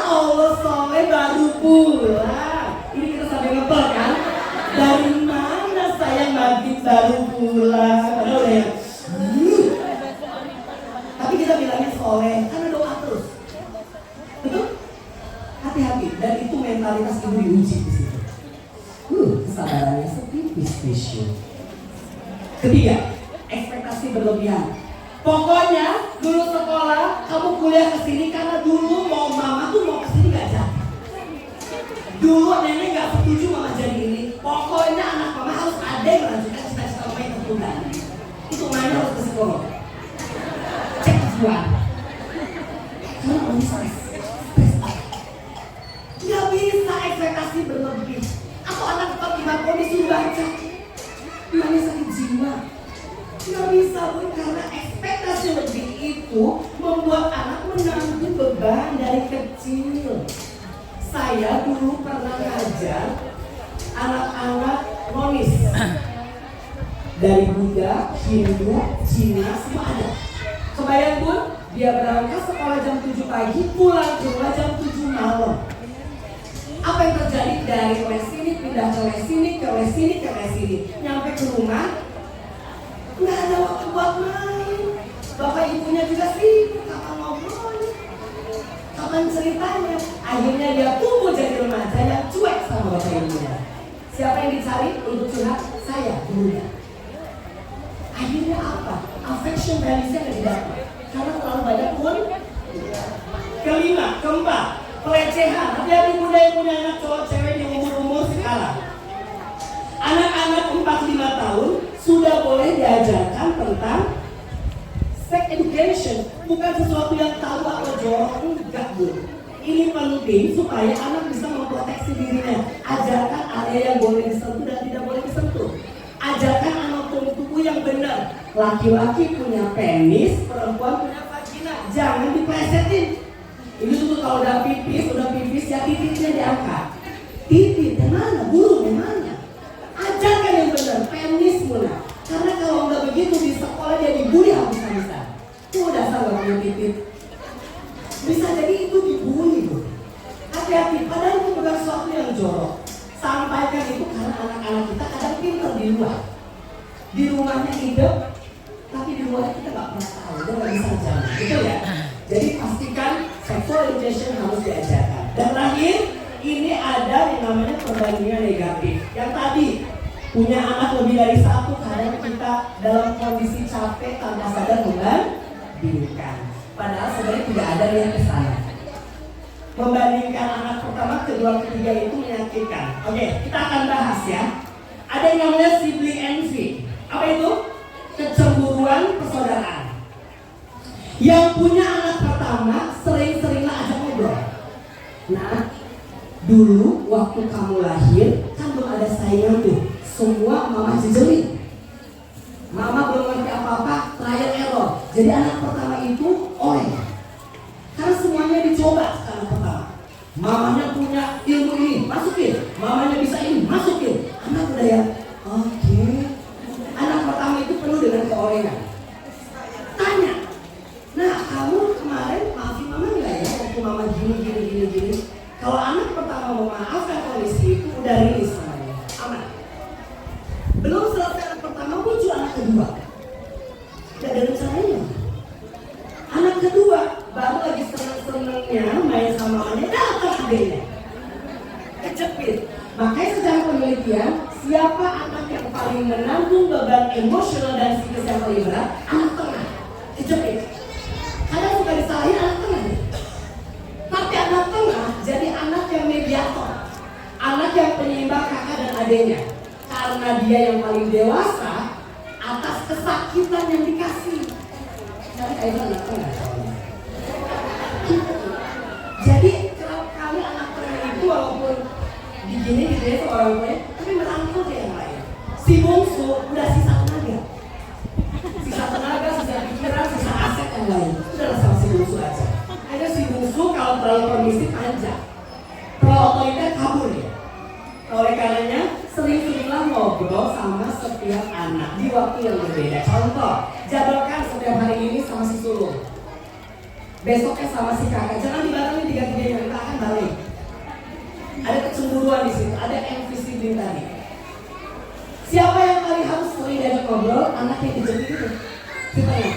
Allah, Soleh baru pulang. Ini kita sampai ngebel kan? Dari mana saya maghrib baru pulang? Padahal ya. Tapi kita bilangnya Soleh, karena doa terus. Betul? Hati-hati, dan itu mentalitas ibu diuji di situ. Kesabarannya setipis tisu. Ketiga, ekspektasi berlebihan. Pokoknya dulu sekolah kamu kuliah kesini karena dulu mau mama tuh mau kesini gak jadi. Dulu nenek gak setuju mama jadi ini. Pokoknya anak mama harus ada yang melanjutkan cita-cita mama yang tertunda. Itu namanya harus ke psikolog. Cek kejiwaan. Karena orang stres. Gak bisa ekspektasi berlebih. Atau anak tetap di balkon disuruh baca. Namanya sakit jiwa. Gak bisa pun karena ekspektasi lebih itu membuat anak menanggung beban dari kecil. Saya dulu pernah ngajar anak-anak nonis dari Buddha, Hindu, Cina, semua ada. Kebayang pun dia berangkat sekolah jam 7 pagi, pulang ke rumah jam 7 malam. Apa yang terjadi dari les sini pindah ke les sini, ke les sini, ke les sini, nyampe ke rumah nggak ada waktu buat main. Bapak ibunya juga sibuk, kapan ngobrolnya, kapan ceritanya. Akhirnya dia tumbuh jadi remaja yang cuek sama bapak ibunya. Siapa yang dicari untuk curhat? Saya, gurunya. Akhirnya apa? Affection values-nya nggak didapat karena terlalu banyak pun. Kelima, keempat, pelecehan. Hati-hati muda yang punya anak cowok cewek di umur-umur sekarang. Anak-anak 4-5 tahun sudah boleh diajarkan tentang sex education, bukan sesuatu yang tabu atau jorok, enggak Bu. Ini penting supaya anak bisa memproteksi dirinya. Ajarkan area yang boleh disentuh dan tidak boleh disentuh. Ajarkan anatomi tubuh yang benar. Laki-laki punya penis, perempuan punya vagina. Jangan diplesetin. Ini tuh kalau udah pipis ya titiknya diangkat. Titik yang mana? Bulu yang mana? Ajarkan yang benar, penis mula. Karena kalau nggak begitu di sekolah dia dibully habis-habisan. Tuh dasar nggak punya titik. Bisa jadi itu dibully loh. Hati-hati, padahal itu bukan sesuatu yang jorok. Sampaikan itu karena anak-anak kita kadang pintar di luar. Di rumahnya hidup, tapi di luar kita nggak pernah tahu. Dia nggak bisa jalan, betul ya? Jadi pastikan sexual education harus diajarkan. Dan terakhir, ini ada yang namanya perbandingan negatif. Yang tadi punya anak lebih dari satu, kadang kita dalam kondisi capek tanpa sadar membandingkan. Padahal sebenarnya tidak ada yang kesana. Membandingkan anak pertama, kedua, ketiga itu menyakitkan. Oke, kita akan bahas ya. Ada yang namanya sibling envy. Apa itu? Kecemburuan persaudaraan. Yang punya anak pertama sering-seringlah ajak ngobrol. Nah, dulu waktu kamu lahir kan belum ada saingan tuh. Semua mama jejelin. Mama belum ngerti apa-apa, trial error. Jadi anak pertama itu oleh. Karena semuanya dicoba anak pertama. Mamanya punya ilmu ini, masukin. Mamanya bisa ini, masukin. Anak udah ya, oke. Anak pertama itu penuh dengan keolehan. Tanya, nah kamu kemarin maafin mama nggak ya waktu mama gini. Kalau anak pertama memaafkan kondisi itu udah rilis namanya, aman. Belum selesai anak pertama muncul anak kedua. Tidak ada rencananya. Anak kedua baru lagi seneng-senengnya main sama mamanya, datang adanya. Kejepit. Makanya secara penelitian, siapa anak yang paling menanggung beban emosional dan psikis yang paling berat? Anak tengah. Kejepit. Kadang suka disalahin anak tengah. Tapi anak tengah jadi anak yang mediator. Anak yang penyeimbang kakak dan adiknya. Karena dia yang paling dewasa atas kesakitan yang dikasih. Jadi kayak anak tengah. Jadi kerap kali anak tengah itu walaupun digini gitu orang tuanya, tapi merangkul ke yang lain. Si bungsu udah sisa tenaga, sisa pikiran, sisa aset yang lain. Udahlah sama si bungsu aja. Ada si bungsu kalau terlalu permisif panjang, terlalu otoriter kabur ya. Oleh karenanya sering-seringlah ngobrol sama setiap anak di waktu yang berbeda. Contoh, jadwalkan setiap hari ini sama si sulung, besoknya sama si kakak. Jangan dibarengi 3-3 yang kita akan dua di situ, ada invisible tadi. Siapa yang paling harus sering diajak ngobrol? Anak yang kecil itu. Kita ya,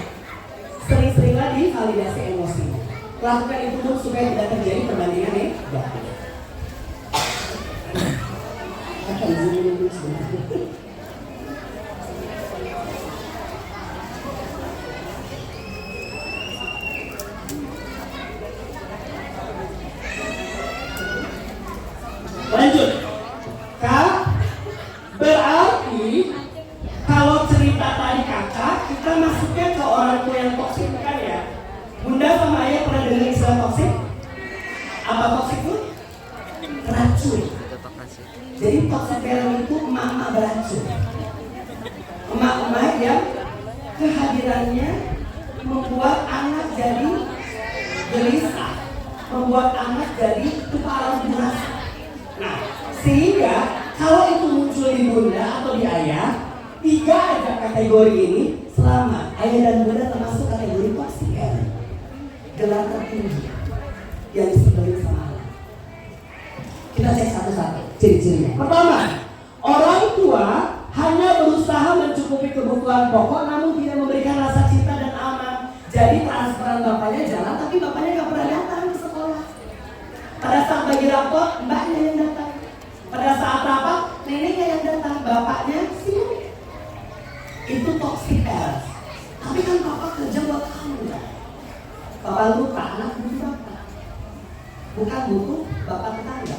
sering-seringlah divalidasi emosi. Lakukan itu dulu supaya tidak terjadi perbandingan negatif. Lanjut. Kak, berarti kalau cerita tadi kakak, kita masuknya ke orang tua yang toksik, kan ya? Bunda sama ayah pernah dengar istilah toksik? Apa toksik itu? Racun. Jadi toksik parent itu emak-emak beracun. Emak-emak yang kehadirannya membuat anak jadi gelisah, membuat anak jadi kepala burasa. Nah, sehingga kalau itu muncul di bunda atau di ayah, 3 aja kategori ini selamat. Ayah dan bunda termasuk kategori toksik parent. Gelar tertinggi yang disebut sama Allah. Kita cek satu-satu ciri-cirinya. Pertama, orang tua hanya berusaha mencukupi kebutuhan pokok namun tidak memberikan rasa cinta dan aman. Jadi transferan bapaknya jalan tapi bapaknya gak pernah datang ke sekolah. Pada saat bagi rapor, mbaknya yang datang. Pada saat rapat, neneknya yang datang, bapaknya sibuk. Itu toxic parents. Tapi kan bapak kerja buat kamu ya. Bapak lupa, anak butuh bapak. Bukan butuh bapak tetangga.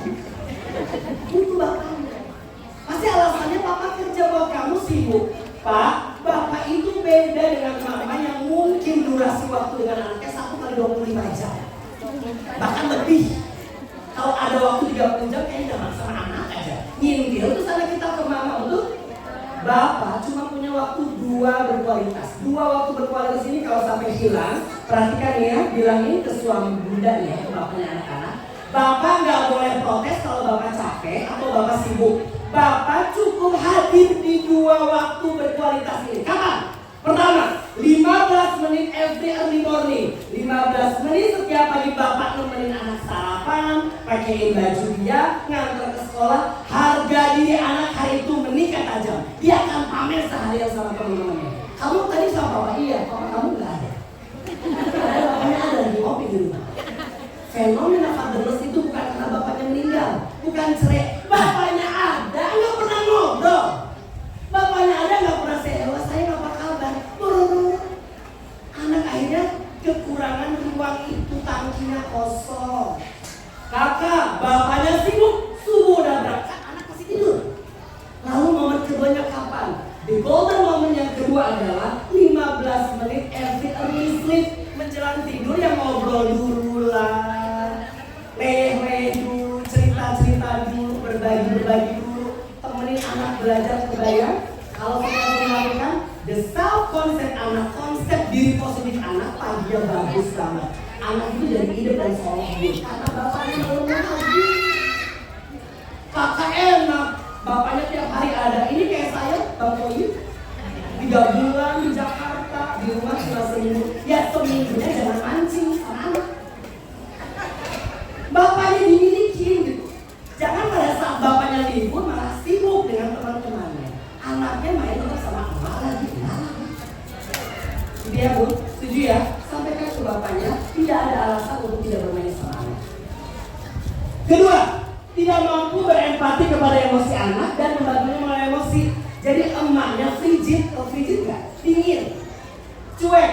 Butuh bapaknya. Pasti alasannya bapak kerja buat kamu sibuk. Pak, bapak itu beda dengan mama yang mungkin durasi waktu dengan anaknya 1 kali 25 jam. Bahkan lebih. Kalau ada waktu 30 jam kayaknya jangan sama anak aja. Nyintil terus ada kita ke mama untuk bapak cuma punya waktu 2 berkualitas. 2 waktu berkualitas ini kalau sampai hilang, perhatikan ya, bilangin ke suami bunda ya, ke bapaknya anak-anak. Bapak nggak boleh protes kalau bapak capek atau bapak sibuk. Bapak cukup hadir di 2 waktu berkualitas ini. Kapan? Pertama, 15 menit every early morning. 15 menit setiap pagi bapak nemenin anak sarapan, pakaiin baju dia, ngantar ke sekolah. Harga diri anak hari itu meningkat tajam. Dia akan pamer seharian sama teman-temannya. Kamu tadi sama bapak? Iya, bapak kamu nggak ada. Bapaknya ada di kopi di rumah. Fenomena fatherless itu bukan karena bapaknya meninggal, bukan cerai. Bapaknya ada, nggak pernah ngobrol. Bapaknya ada, nggak pernah saya apa kabar. Anak akhirnya kekurangan ruang itu, tangkinya kosong. Kakak, bapaknya sibuk, subuh udah berangkat, anak masih tidur. Lalu momen keduanya kapan? The golden moment yang kedua adalah 15 menit every early sleep. Menjelang tidur yang ngobrol dulu lah, leh dulu, cerita dulu, berbagi dulu, temenin anak belajar. Kebayang kalau kita melakukan the self concept anak, konsep diri positif anak paginya bagus banget. Anak itu jadi hidup dan seolah karena bapaknya maunya lagi. Kakak enak, bapaknya tiap hari ada. Ini kayak saya, Bang Koyu, 3 bulan di Jakarta, di rumah cuma seminggu. Ya seminggunya jangan mancing sama anak. Bapaknya dimiliki gitu. Jangan pada saat bapaknya libur malah sibuk dengan teman-temannya. Anaknya main tetap sama emak lagi. Dia Bu, setuju ya? Sampaikan ke bapaknya, tidak ada alasan untuk tidak bermain sama anak. Kedua, tidak mampu berempati kepada emosi anak dan membantunya mengelola emosi. Jadi emaknya frigid nggak? Dingin, cuek.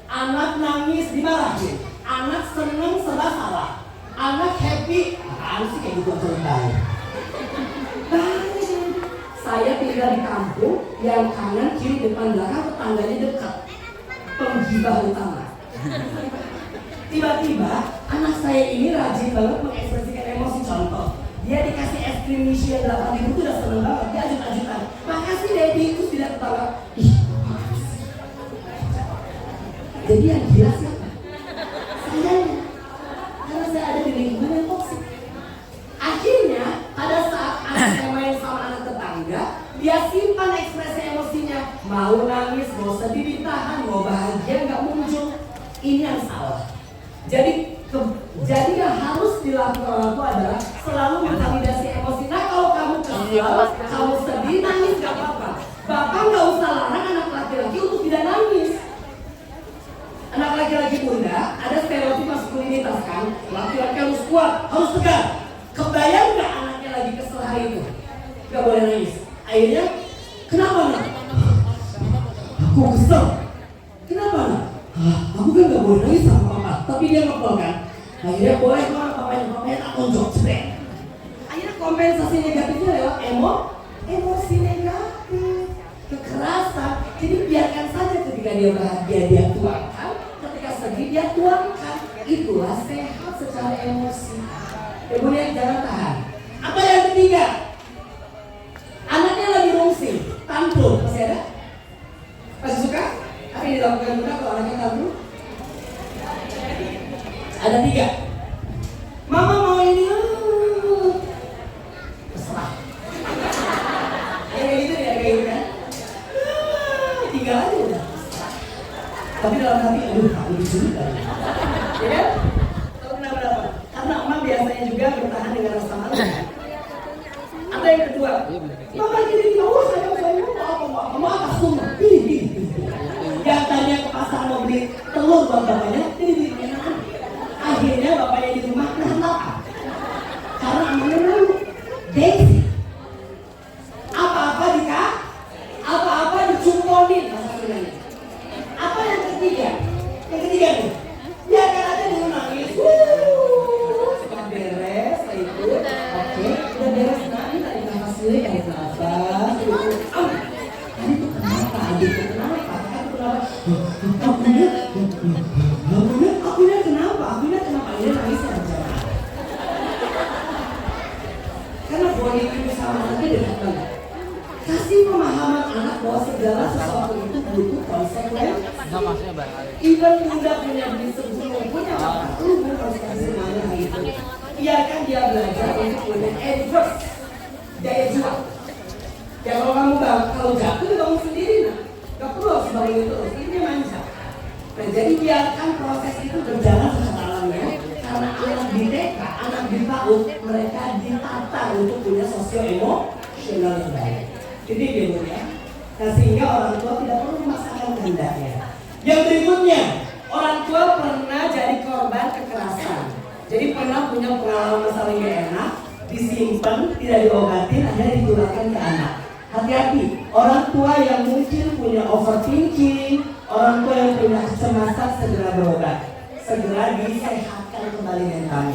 Anak nangis dimarahin, anak seneng serba salah, anak happy, apaan sih kayak gitu ceritanya. Saya tinggal di kampung yang kanan kiri depan belakang tetangganya dekat, penggibah utama. Tiba-tiba anak saya ini rajin banget mengekspresikan emosi. Contoh, dia dikasih es krim Michelin 8.000 itu udah seneng banget, dia ajut-ajutan, makasih Daddy, terus tidak ketawa. Ih, makasih. Jadi yang gila siapa? Sayanya, karena saya ada di lingkungan yang toksik. Akhirnya pada saat anak yang main sama anak tetangga, dia simpan ekspresi emosinya, mau nangis, mau sedih ditahan, mau bahagia nggak muncul. Ini yang salah. Jadi yang harus dilakukan orang tua adalah selalu memvalidasi kesel, kamu sedih, nangis gak apa-apa. Bapak gak usah larang anak laki-laki untuk tidak nangis. Anak laki-laki bunda, ada stereotip maskulinitas kan, laki-laki harus kuat, harus tegar. Kebayang gak anaknya lagi kesel hari itu? Gak boleh nangis. Akhirnya, kenapa nak? Aku kesel. Kenapa nak? Aku kan gak boleh nangis sama mama, tapi dia ngepel kan. Akhirnya boleh mama, papanya tak tonjok, cepat. Akhirnya kompensasi negatifnya lewat emosi negatif, kekerasan. Jadi biarkan saja ketika dia bahagia dia tuangkan, ketika sedih dia tuangkan. Itulah sehat secara emosi. Kemudian jangan tahan. Apa yang ketiga? Anaknya lagi rungsing, tantrum, masih ada? Masih suka? Apa yang dilakukan bunda kalau anaknya tantrum? Ada 3. Mama mau ini, terserah. Kayak gitu ya, kayak gitu kan? 3 aja udah. Tapi dalam hati, aduh, aku disuruh kan? Ya kan? Tahu kenapa? Karena emak biasanya juga bertahan dengan rasa malu. Atau yang kedua, mama gini, oh saya apa, mama atas semua, pilih. Yang tanya ke pasar mau beli telur buat bapaknya, pilih. Akhirnya bapaknya di rumah kenapa? Karena amannya malu, gengsi. Apa-apa dicumponin masalahnya. Apa yang ketiga? Yang ketiga nih, biarkan aja dia nangis. Sudah beres, itu, oke, udah beres nanti tarik nafas dulu, tarik nafas. Tadi tuh kenapa? Akunya kenapa? Ini nangis aja. Karena body itu sama aja dekat banget. Kasih pemahaman anak bahwa segala sesuatu itu butuh konsekuensi. Even bunda punya bisnis, punya apa? Lu harus kasih semuanya itu. Biarkan dia belajar untuk punya adverse daya juang. Ya kalau jatuh ya bangun sendiri nah. Gak perlu harus bangun itu terus, ini manja. Nah jadi biarkan proses itu berjalan secara alamiah. Karena anak di TK, anak di PAUD, mereka ditata untuk punya sosio-emosional yang baik. Jadi dia sehingga orang tua tidak perlu memaksakan kehendaknya. Yang berikutnya, orang tua pernah jadi korban kekerasan. Jadi pernah punya pengalaman saling gak enak, disimpan, tidak diobatin, akhirnya ditularkan ke anak. Hati-hati, orang tua yang mungkin punya overthinking, orang tua yang punya kecemasan segera berobat, segera disehatkan kembali mentalnya.